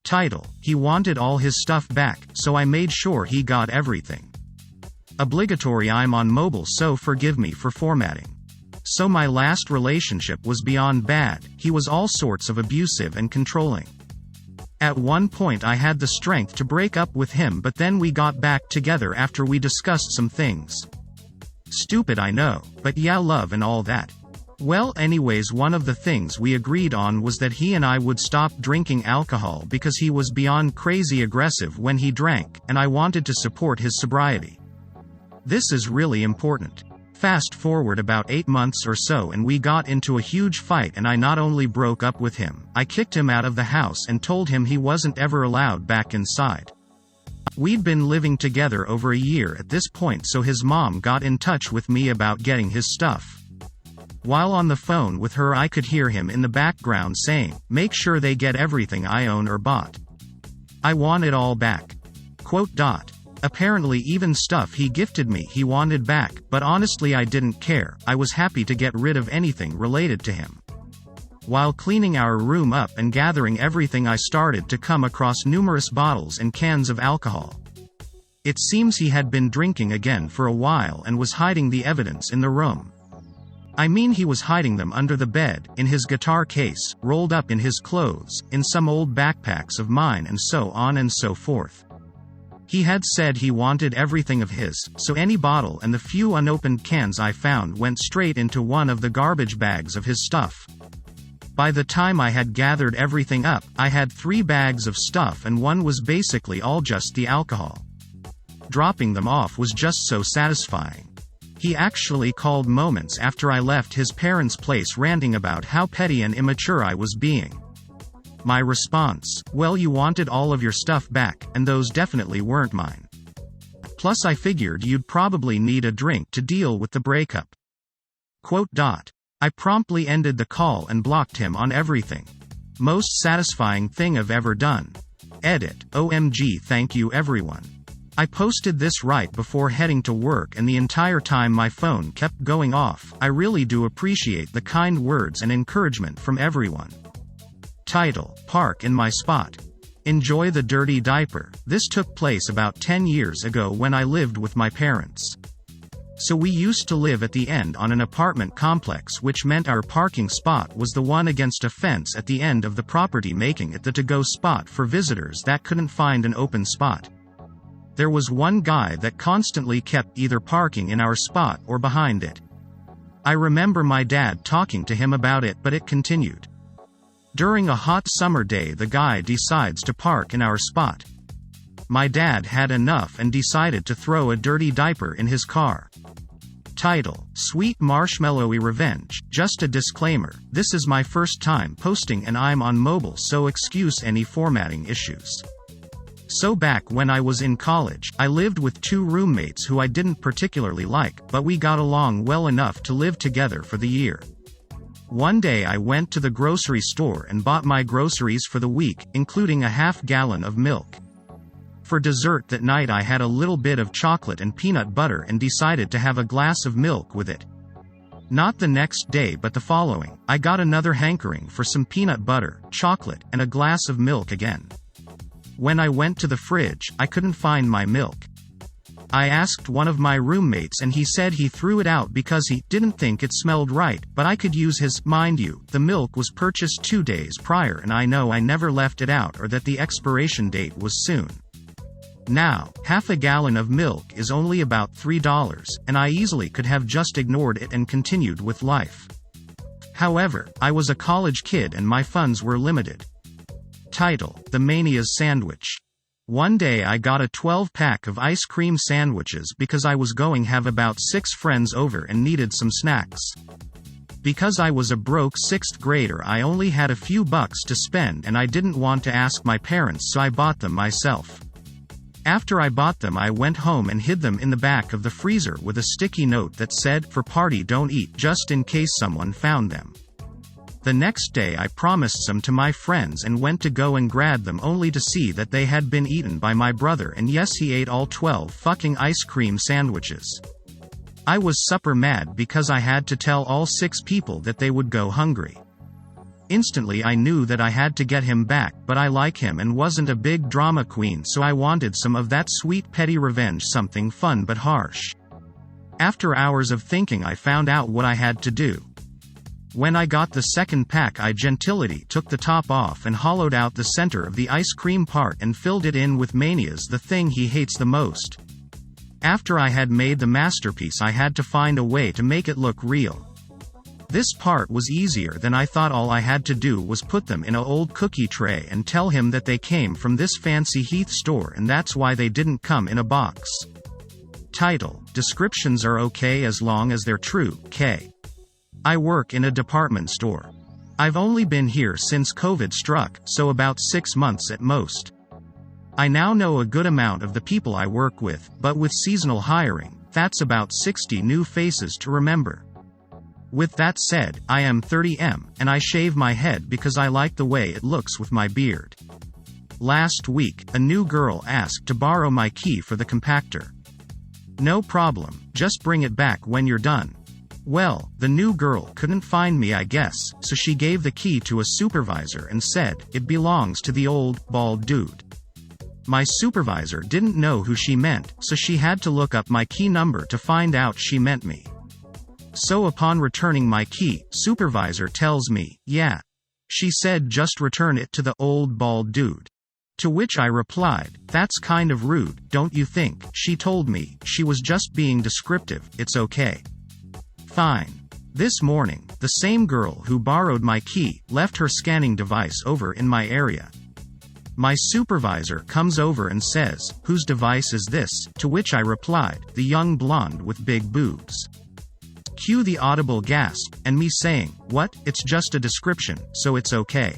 Title: He wanted all his stuff back, so I made sure he got everything. Obligatory. I'm on mobile, so forgive me for formatting. So my last relationship was beyond bad. He was all sorts of abusive and controlling. At one point I had the strength to break up with him, but then we got back together after we discussed some things. Stupid, I know, but yeah, love and all that. Well, anyways, one of the things we agreed on was that he and I would stop drinking alcohol because he was beyond crazy aggressive when he drank, and I wanted to support his sobriety. This is really important. Fast forward about 8 months or so and we got into a huge fight, and I not only broke up with him, I kicked him out of the house and told him he wasn't ever allowed back inside. We'd been living together over a year at this point, so his mom got in touch with me about getting his stuff. While on the phone with her, I could hear him in the background saying, "Make sure they get everything I own or bought. I want it all back." Apparently even stuff he gifted me he wanted back, but honestly I didn't care. I was happy to get rid of anything related to him. While cleaning our room up and gathering everything, I started to come across numerous bottles and cans of alcohol. It seems he had been drinking again for a while and was hiding the evidence in the room. I mean, he was hiding them under the bed, in his guitar case, rolled up in his clothes, in some old backpacks of mine, and so on and so forth. He had said he wanted everything of his, so any bottle and the few unopened cans I found went straight into one of the garbage bags of his stuff. By the time I had gathered everything up, I had 3 bags of stuff and one was basically all just the alcohol. Dropping them off was just so satisfying. He actually called moments after I left his parents' place ranting about how petty and immature I was being. My response: "Well, you wanted all of your stuff back, and those definitely weren't mine. Plus I figured you'd probably need a drink to deal with the breakup." I promptly ended the call and blocked him on everything. Most satisfying thing I've ever done. Edit: OMG, thank you everyone. I posted this right before heading to work, and the entire time my phone kept going off. I really do appreciate the kind words and encouragement from everyone. Title: Park in my spot. Enjoy the dirty diaper. This took place about 10 years ago when I lived with my parents. So we used to live at the end on an apartment complex, which meant our parking spot was the one against a fence at the end of the property, making it the to-go spot for visitors that couldn't find an open spot. There was one guy that constantly kept either parking in our spot or behind it. I remember my dad talking to him about it, but it continued. During a hot summer day, the guy decides to park in our spot. My dad had enough and decided to throw a dirty diaper in his car. Title: Sweet Marshmallowy Revenge. Just a disclaimer, this is my first time posting and I'm on mobile, so excuse any formatting issues. So back when I was in college, I lived with 2 roommates who I didn't particularly like, but we got along well enough to live together for the year. One day I went to the grocery store and bought my groceries for the week, including a half-gallon of milk. For dessert that night I had a little bit of chocolate and peanut butter and decided to have a glass of milk with it. Not the next day but the following, I got another hankering for some peanut butter, chocolate, and a glass of milk again. When I went to the fridge, I couldn't find my milk. I asked one of my roommates and he said he threw it out because he didn't think it smelled right, but I could use his. Mind you, the milk was purchased 2 days prior and I know I never left it out or that the expiration date was soon. Now, half a gallon of milk is only about $3, and I easily could have just ignored it and continued with life. However, I was a college kid and my funds were limited. Title: The Mania's Sandwich. One day I got a 12-pack of ice cream sandwiches because I was going to have about 6 friends over and needed some snacks. Because I was a broke 6th grader, I only had a few bucks to spend and I didn't want to ask my parents, so I bought them myself. After I bought them, I went home and hid them in the back of the freezer with a sticky note that said, "For party don't eat," just in case someone found them. The next day I promised some to my friends and went to go and grab them, only to see that they had been eaten by my brother, and yes, he ate all 12 fucking ice cream sandwiches. I was super mad because I had to tell all 6 people that they would go hungry. Instantly I knew that I had to get him back, but I like him and wasn't a big drama queen, so I wanted some of that sweet petty revenge, something fun but harsh. After hours of thinking I found out what I had to do. When I got the second pack, I gentility took the top off and hollowed out the center of the ice cream part and filled it in with manias, the thing he hates the most. After I had made the masterpiece, I had to find a way to make it look real. This part was easier than I thought. All I had to do was put them in an old cookie tray and tell him that they came from this fancy Heath store and that's why they didn't come in a box. Title: Descriptions are okay as long as they're true. K. I work in a department store. I've only been here since COVID struck, so about 6 months at most. I now know a good amount of the people I work with, but with seasonal hiring, that's about 60 new faces to remember. With that said, I am 30M, and I shave my head because I like the way it looks with my beard. Last week, a new girl asked to borrow my key for the compactor. No problem, just bring it back when you're done. Well, the new girl couldn't find me, I guess, so she gave the key to a supervisor and said, "It belongs to the old, bald dude." My supervisor didn't know who she meant, so she had to look up my key number to find out she meant me. So upon returning my key, supervisor tells me, "Yeah. She said just return it to the old bald dude." To which I replied, "That's kind of rude, don't you think?" She told me, she was just being descriptive, it's okay. Fine. This morning, the same girl who borrowed my key left her scanning device over in my area. My supervisor comes over and says, "Whose device is this?" To which I replied, "The young blonde with big boobs." Cue the audible gasp, and me saying, "What? It's just a description, so it's okay."